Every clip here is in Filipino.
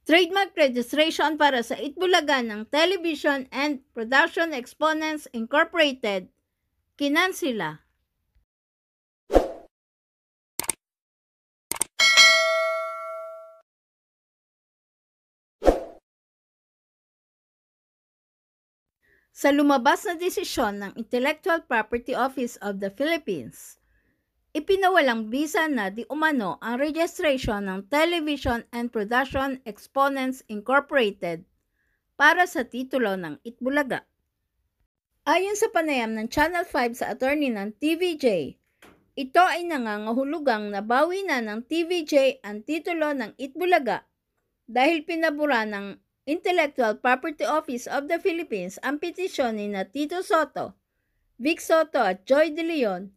Trademark registration para sa Itbulaga ng Television and Production Exponents Incorporated, kinansila. Sa lumabas na desisyon ng Intellectual Property Office of the Philippines, ipinawalang bisa na di umano ang registration ng Television and Production Exponents Incorporated para sa titulo ng Itbulaga. Ayon sa panayam ng Channel 5 sa attorney ng TVJ, ito ay nangangahulugang nabawi na ng TVJ ang titulo ng Itbulaga dahil pinabura ng Intellectual Property Office of the Philippines ang petisyon ni Tito Soto, Vic Soto at Joy De Leon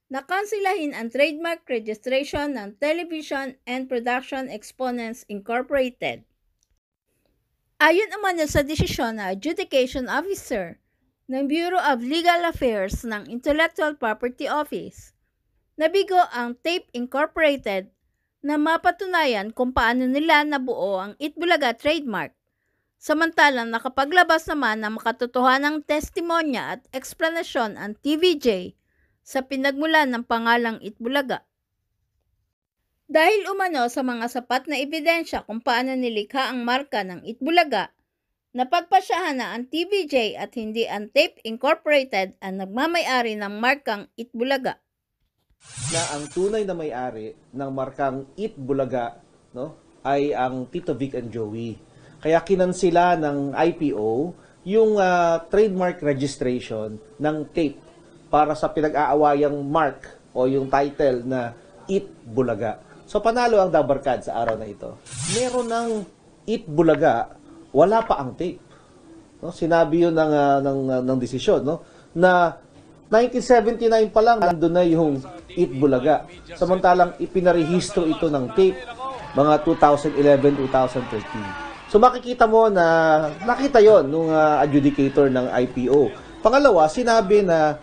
na kansilahin ang trademark registration ng Television and Production Exponents Incorporated. Ayon umano sa desisyon na Adjudication Officer ng Bureau of Legal Affairs ng Intellectual Property Office, nabigo ang Tape Incorporated na mapatunayan kung paano nila nabuo ang Itbulaga trademark. Samantalang nakapaglabas naman ng makatotohanang testimonya at eksplanasyon ang TVJ sa pinagmulan ng pangalang Itbulaga. Dahil umano sa mga sapat na ebidensya kung paano nilikha ang marka ng Itbulaga, napagpasyahan na ang TVJ at hindi ang Tape Incorporated ang nagmamay-ari ng markang Itbulaga. Na ang tunay na may-ari ng markang Itbulaga, no, ay ang Tito Vic and Joey. Kaya kinansila ng IPO yung trademark registration ng tape para sa pinag-aawayang mark o yung title na Itbulaga. So panalo ang Dabarkad sa araw na ito. Meron ng Itbulaga, wala pa ang tape. No? Sinabi yun ng desisyon, no? Na 1979 pa lang nandun na yung Itbulaga. Samantalang ipinarehistro ito ng tape mga 2011-2013. So makikita mo na nakita yon nung adjudicator ng IPO. Pangalawa, sinabi na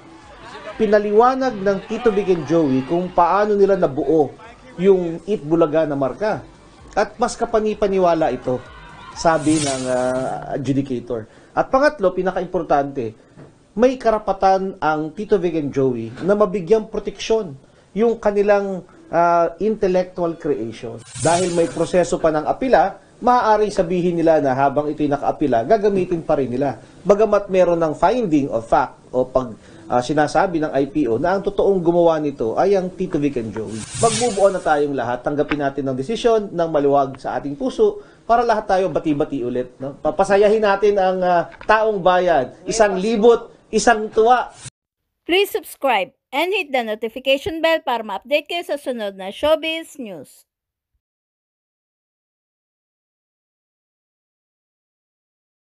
pinaliwanag ng Tito Vic and Joey kung paano nila nabuo yung Itbulaga na marka. At mas kapanipaniwala ito, sabi ng adjudicator. At pangatlo, pinaka-importante, may karapatan ang Tito Vic and Joey na mabigyang proteksyon yung kanilang intellectual creation. Dahil may proseso pa ng apila, maaaring sabihin nila na habang ito'y nakaapila, gagamitin pa rin nila. Bagamat meron ng finding of fact o pag sinasabi ng IPO na ang totoong gumawa nito ay ang Tito Vic and Joey. Mag-move on na tayong lahat, tanggapin natin ng desisyon ng maluwag sa ating puso para lahat tayo bati-bati ulit. No? Papasayahin natin ang taong bayan. 1,000, 1 tuwa. Please subscribe and hit the notification bell para ma-update kayo sa sunod na Showbiz News.